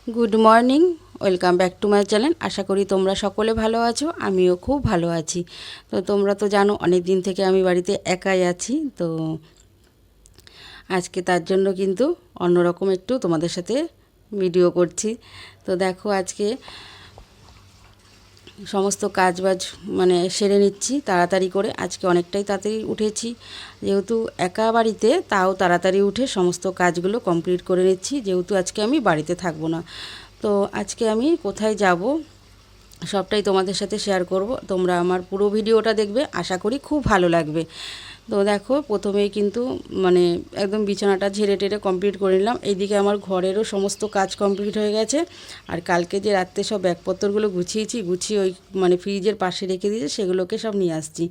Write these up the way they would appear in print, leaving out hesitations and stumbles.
Good morning, welcome back to my channel. আশা করি তোমরা সকলে ভালো আছো, আমিও খুব ভালো আছি। তো তোমরা তো জানো অনেক দিন থেকে আমি বাড়িতে একাই আছি। তো আজকে তার জন্য কিন্তু অন্যরকম একটু তোমাদের সাথে ভিডিও করছি। তো দেখো আজকে সমস্ত কাজবাজ মানে সেরে নিচ্ছি তাড়াতাড়ি করে। আজকে অনেকটাই তাড়াতাড়ি উঠেছি, যেহেতু একা বাড়িতে, তাও তাড়াতাড়ি উঠে সমস্ত কাজগুলো কমপ্লিট করে নিচ্ছি, যেহেতু আজকে আমি বাড়িতে থাকবো না। তো আজকে আমি কোথায় যাব সবটাই তোমাদের সাথে শেয়ার করব। তোমরা আমার পুরো ভিডিওটা দেখবে, আশা করি খুব ভালো লাগবে। তো দেখো প্রথমেই কিন্তু মানে একদম বিছানাটা ঝেড়ে টেরে কমপ্লিট করে নিলাম। এইদিকে আমার ঘরেরও সমস্ত কাজ কমপ্লিট হয়ে গেছে। আর কালকে যে রাত্রে সব ব্যাগপত্রগুলো গুছিয়ে ওই মানে ফ্রিজের পাশে রেখে দিয়েছে, সেগুলোকে সব নিয়ে আসছি।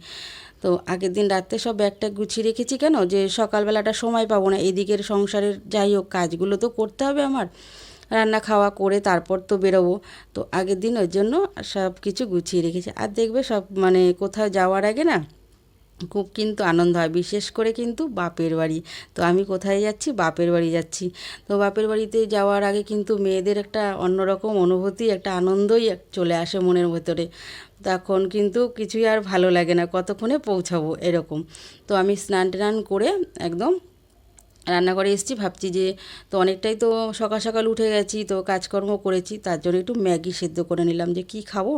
তো আগের দিন রাত্রে সব ব্যাগটা গুছিয়ে রেখেছি কেন, যে সকালবেলাটা সময় পাবো না, এদিকের সংসারের যাই হোক কাজগুলো তো করতে হবে আমার, রান্না খাওয়া করে তারপর তো বেরোবো। তো আগের দিন ওই জন্য সব কিছু গুছিয়ে রেখেছি। আর দেখবে সব মানে কোথাও যাওয়ার আগে না খুব কিন্তু আনন্দ হয়, বিশেষ করে কিন্তু বাপের বাড়ি। তো আমি কোথায় যাচ্ছি? বাপের বাড়ি যাচ্ছি। তো বাপের বাড়িতে যাওয়ার আগে কিন্তু মেয়েদের একটা অন্যরকম অনুভূতি, একটা আনন্দই চলে আসে মনের ভেতরে। তখন কিন্তু কিছুই আর ভালো লাগে না, কতক্ষণে পৌঁছাবো এরকম। তো আমি স্নান টান করে একদম রান্নাঘরে এসেছি, ভাবছি যে তো অনেকটাই তো সকাল সকাল উঠে গেছি, তো কাজকর্ম করেছি, তার জন্য একটু ম্যাগি সেদ্ধ করে নিলাম, যে কি খাবো।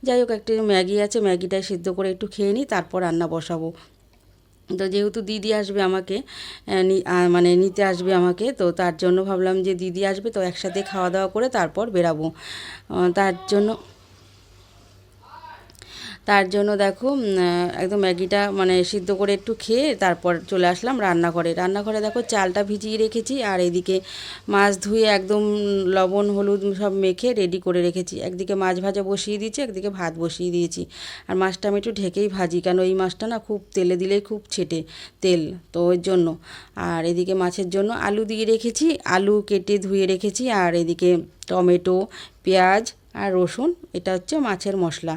যাই হোক একটা ম্যাগি আছে, ম্যাগিটাই সেদ্ধ করে একটু খেয়ে নিই, তারপর রান্না বসাবো। তো যেহেতু দিদি আসবে আমাকে মানে নিতে আসবে আমাকে, তো তার জন্য ভাবলাম যে দিদি আসবে, তো একসাথে খাওয়া দাওয়া করে তারপর বেরাবো। তার জন্য দেখো একদম ম্যাগিটা মানে সিদ্ধ করে একটু খেয়ে তারপর চলে আসলাম রান্নাঘরে দেখো চালটা ভিজিয়ে রেখেছি, আর এদিকে মাছ ধুয়ে একদম লবণ হলুদ সব মেখে রেডি করে রেখেছি। একদিকে মাছ ভাজা বসিয়ে দিয়েছি, একদিকে ভাত বসিয়ে দিয়েছি। আর মাছটা আমি একটু ঢেকেই ভাজি, কেন এই মাছটা না খুব তেলে দিলেই খুব ছেটে তেল, তো ওই জন্য। আর এদিকে মাছের জন্য আলু দিয়ে রেখেছি, আলু কেটে ধুয়ে রেখেছি। আর এদিকে টমেটো, পেঁয়াজ আর রসুন, এটা হচ্ছে মাছের মশলা।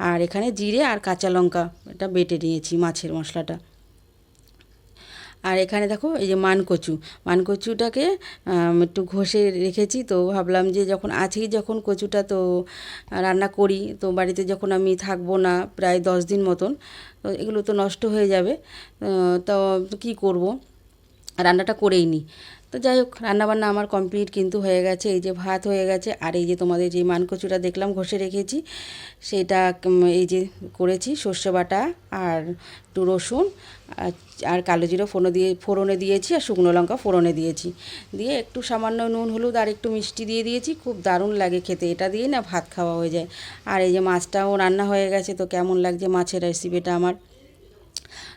আর এখানে জিরে আর কাঁচা লঙ্কা এটা বেটে নিয়েছি মাছের মশলাটা। আর এখানে দেখো এই যে মানকচুটাকে একটু ঘষে রেখেছি। তো ভাবলাম যে যখন আছেই যখন কচুটা, তো রান্না করি। তো বাড়িতে যখন আমি থাকবো না প্রায় 10 দিন মতন, তো এগুলো তো নষ্ট হয়ে যাবে। তো কী করব, রান্নাটা করেই নিই। তো যাই হোক রান্নাবান্না আমার কমপ্লিট কিন্তু হয়ে গেছে। এই যে ভাত হয়ে গেছে, আর এই যে তোমাদের যে মানকচুটা দেখলাম ঘষে রেখেছি, সেটা এই যে করেছি সর্ষে বাটা আর একটু রসুন আর কালো জিরে ফোড়নে দিয়েছি, আর শুকনো লঙ্কা ফোড়নে দিয়েছি, দিয়ে একটু সামান্য নুন হলুদ আর একটু মিষ্টি দিয়ে দিয়েছি। খুব দারুণ লাগে খেতে, এটা দিয়ে না ভাত খাওয়া হয়ে যায়। আর এই যে মাছটাও রান্না হয়ে গেছে। তো কেমন লাগছে মাছের রেসিপিটা আমার।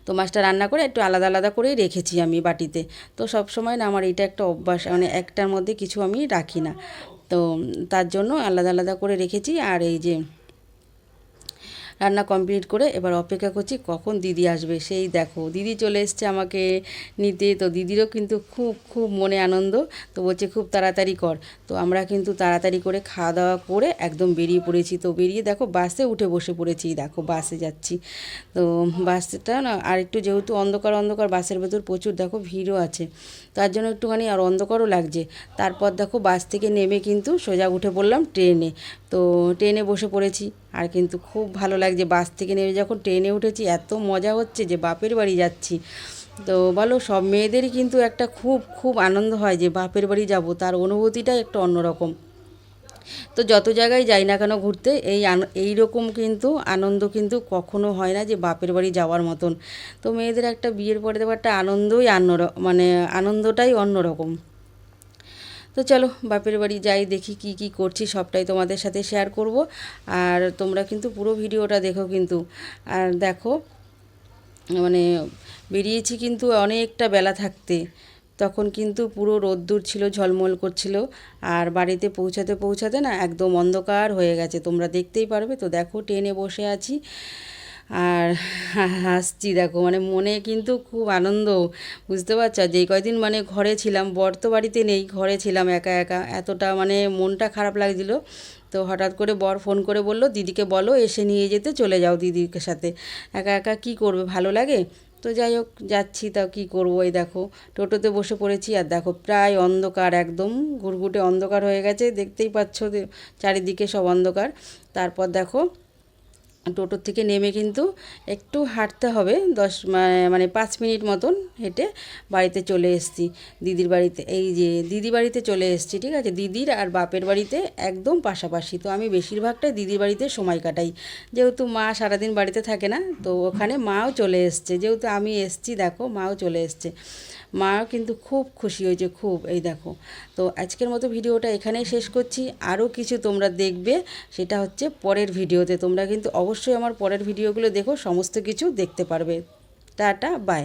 তো মাছটা রান্না করে একটু আলাদা আলাদা করেই রেখেছি আমি বাটিতে। তো সব সময় না আমার এটা একটা অভ্যাস, মানে একটার মধ্যে কিছু আমি রাখি না। তো তার জন্য আলাদা আলাদা করে রেখেছি। আর এই যে রান্না কমপ্লিট করে এবার অপেক্ষা করছি কখন দিদি আসবে। সেই দেখো দিদি চলে এসছে আমাকে নিতে। তো দিদিরও কিন্তু খুব খুব মনে আনন্দ। তো বলছে খুব তাড়াতাড়ি কর। তো আমরা কিন্তু তাড়াতাড়ি করে খাওয়া দাওয়া করে একদম বেরিয়ে পড়েছি। তো বেরিয়ে দেখো বাসে উঠে বসে পড়েছি, দেখো বাসে যাচ্ছি। তো বাসটা না আর একটু যেহেতু অন্ধকার অন্ধকার, বাসের ভেতর প্রচুর দেখো ভিড়ও আছে, তার জন্য একটুখানি আর অন্ধকারও লাগছে। তারপর দেখো বাস থেকে নেমে কিন্তু সোজা উঠে পড়লাম ট্রেনে। তো ট্রেনে বসে পড়েছি। আর কিন্তু খুব ভালো লাগছে, বাস থেকে নেমে যখন ট্রেনে উঠেছি এত মজা হচ্ছে যে বাপের বাড়ি যাচ্ছি। তো বলো সব মেয়েদেরই কিন্তু একটা খুব খুব আনন্দ হয় যে বাপের বাড়ি যাব, তার অনুভূতিটাই একটা অন্যরকম। তো যত জায়গায় যাই না কেন ঘুরতে, এই রকম কিন্তু আনন্দ কিন্তু কখনো হয় না যে বাপের বাড়ি যাওয়ার মতন। তো মেয়েদের একটা বিয়ের পরে দেওয়ার একটা আনন্দই মানে আনন্দটাই অন্যরকম। তো চলো বাপের বাড়ি যাই, দেখি কি কি করছি সবটাই তোমাদের সাথে শেয়ার করব। আর তোমরা কিন্তু পুরো ভিডিওটা দেখো কিন্তু। আর দেখো মানে বেরিয়েছি কিন্তু অনেকটা বেলা থাকতে, তখন কিন্তু পুরো রোদ্দুর ছিল, ঝলমল করছিল। আর বাড়িতে পৌঁছাতে পৌঁছাতে না একদম অন্ধকার হয়ে গেছে, তোমরা দেখতেই পারবে। তো দেখো ট্রেনে বসে আছি আর হাসছি দেখো, মানে মনে কিন্তু খুব আনন্দ, বুঝতে পারছো। যেই কয়দিন মানে ঘরে ছিলাম, বর তো বাড়িতে নেই, ঘরে ছিলাম একা একা, এতটা মানে মনটা খারাপ লাগছিলো। তো হঠাৎ করে বর ফোন করে বলল দিদিকে বলো এসে নিয়ে যেতে, চলে যাও দিদির সাথে, একা একা কী করবে, ভালো লাগে। তো যাই হোক যাচ্ছি, তাও কী করবো। এই দেখো টোটোতে বসে পড়েছি, আর দেখো প্রায় অন্ধকার, একদম ঘুরঘুটে অন্ধকার হয়ে গেছে, দেখতেই পাচ্ছ চারিদিকে সব অন্ধকার। তারপর দেখো টোটোর থেকে নেমে কিন্তু একটু হাঁটতে হবে, 5 মিনিট মতন হেঁটে বাড়িতে চলে এসেছি, দিদির বাড়িতে। এই যে দিদি বাড়িতে চলে এসেছি, ঠিক আছে, দিদির আর বাপের বাড়িতে একদম পাশাপাশি। তো আমি বেশিরভাগটাই দিদির বাড়িতে সময় কাটাই, যেহেতু মা সারাদিন বাড়িতে থাকে না, তো ওখানে মাও চলে এসছে, যেহেতু আমি এসছি দেখো মাও চলে এসছে। মা কিন্তু খুব খুশি হয়েছে, খুব। এই দেখো, তো আজকের মতো ভিডিওটা এখানেই শেষ করছি। আরও কিছু তোমরা দেখবে, সেটা হচ্ছে পরের ভিডিওতে। তোমরা কিন্তু অবশ্যই আমার পরের ভিডিওগুলো দেখো, সমস্ত কিছু দেখতে পারবে। Tata, by.